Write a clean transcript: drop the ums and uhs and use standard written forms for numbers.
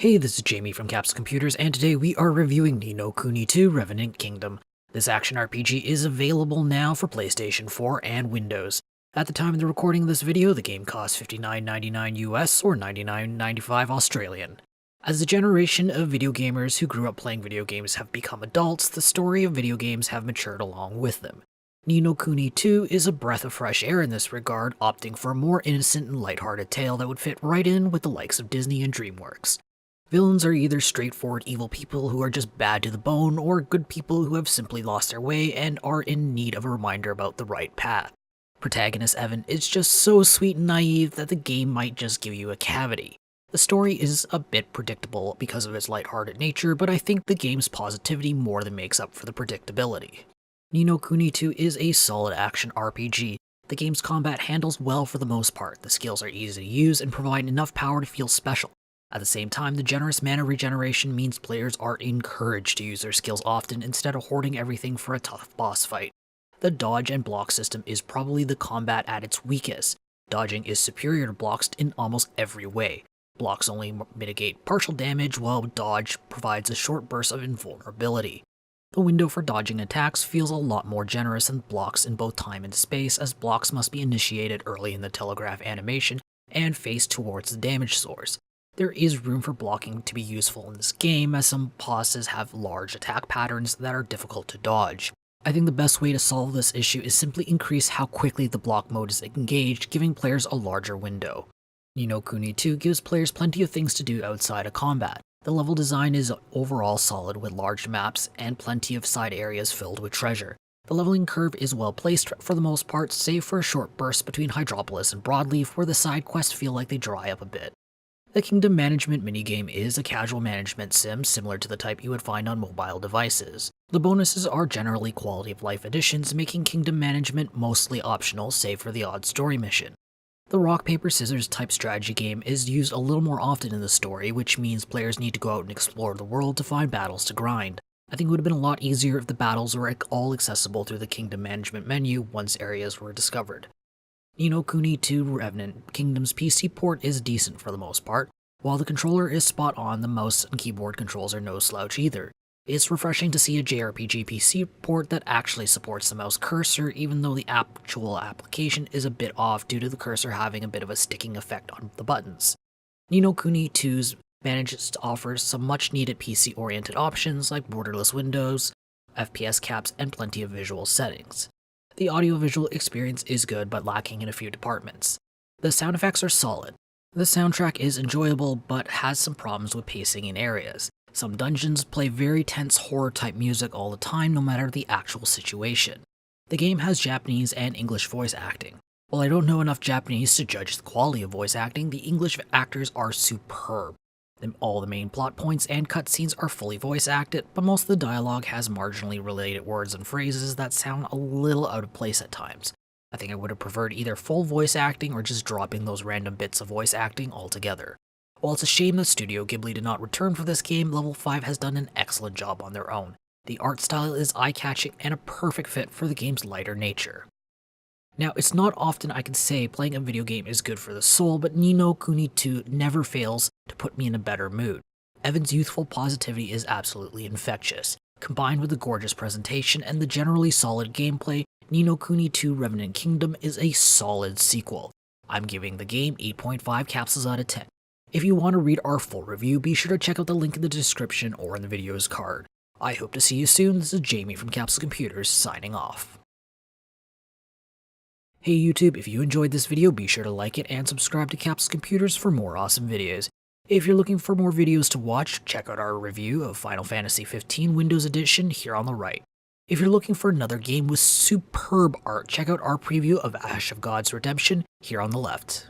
Hey, this is Jamie from Capsule Computers, and today we are reviewing Kuni II: Revenant Kingdom. This action RPG is available now for PlayStation 4 and Windows. At the time of the recording of this video, the game costs $59.99 US or $99.95 Australian. As the generation of video gamers who grew up playing video games have become adults, the story of video games have matured along with them. Kuni II is a breath of fresh air in this regard, opting for a more innocent and lighthearted tale that would fit right in with the likes of Disney and DreamWorks. Villains are either straightforward evil people who are just bad to the bone, or good people who have simply lost their way and are in need of a reminder about the right path. Protagonist Evan is just so sweet and naive that the game might just give you a cavity. The story is a bit predictable because of its lighthearted nature, but I think the game's positivity more than makes up for the predictability. Kuni II is a solid action RPG. The game's combat handles well for the most part, the skills are easy to use and provide enough power to feel special. At the same time, the generous mana regeneration means players are encouraged to use their skills often instead of hoarding everything for a tough boss fight. The dodge and block system is probably the combat at its weakest. Dodging is superior to blocks in almost every way. Blocks only mitigate partial damage, while dodge provides a short burst of invulnerability. The window for dodging attacks feels a lot more generous than blocks in both time and space, as blocks must be initiated early in the telegraph animation and face towards the damage source. There is room for blocking to be useful in this game, as some bosses have large attack patterns that are difficult to dodge. I think the best way to solve this issue is simply increase how quickly the block mode is engaged, giving players a larger window. Kuni II gives players plenty of things to do outside of combat. The level design is overall solid with large maps and plenty of side areas filled with treasure. The leveling curve is well placed for the most part, save for a short burst between Hydropolis and Broadleaf where the side quests feel like they dry up a bit. The Kingdom Management minigame is a casual management sim similar to the type you would find on mobile devices. The bonuses are generally quality of life additions, making Kingdom Management mostly optional save for the odd story mission. The rock, paper, scissors type strategy game is used a little more often in the story, which means players need to go out and explore the world to find battles to grind. I think it would have been a lot easier if the battles were all accessible through the Kingdom Management menu once areas were discovered. Kuni II: Revenant Kingdom's PC port is decent for the most part. While the controller is spot on, the mouse and keyboard controls are no slouch either. It's refreshing to see a JRPG PC port that actually supports the mouse cursor, even though the actual application is a bit off due to the cursor having a bit of a sticking effect on the buttons. Kuni II's manages to offer some much needed PC-oriented options like borderless windows, FPS caps, and plenty of visual settings. The audiovisual experience is good but lacking in a few departments. The sound effects are solid. The soundtrack is enjoyable but has some problems with pacing in areas. Some dungeons play very tense horror-type music all the time no matter the actual situation. The game has Japanese and English voice acting. While I don't know enough Japanese to judge the quality of voice acting, the English actors are superb. All the main plot points and cutscenes are fully voice acted, but most of the dialogue has marginally related words and phrases that sound a little out of place at times. I think I would have preferred either full voice acting or just dropping those random bits of voice acting altogether. While it's a shame that Studio Ghibli did not return for this game, Level 5 has done an excellent job on their own. The art style is eye-catching and a perfect fit for the game's lighter nature. Now, it's not often I can say playing a video game is good for the soul, but Kuni II never fails to put me in a better mood. Evan's youthful positivity is absolutely infectious. Combined with the gorgeous presentation and the generally solid gameplay, Kuni II: Revenant Kingdom is a solid sequel. I'm giving the game 8.5 capsules out of 10. If you want to read our full review, be sure to check out the link in the description or in the video's card. I hope to see you soon. This is Jamie from Capsule Computers signing off. Hey YouTube, if you enjoyed this video, be sure to like it and subscribe to Capsule Computers for more awesome videos. If you're looking for more videos to watch, check out our review of Final Fantasy XV Windows Edition here on the right. If you're looking for another game with superb art, check out our preview of Ash of God's Redemption here on the left.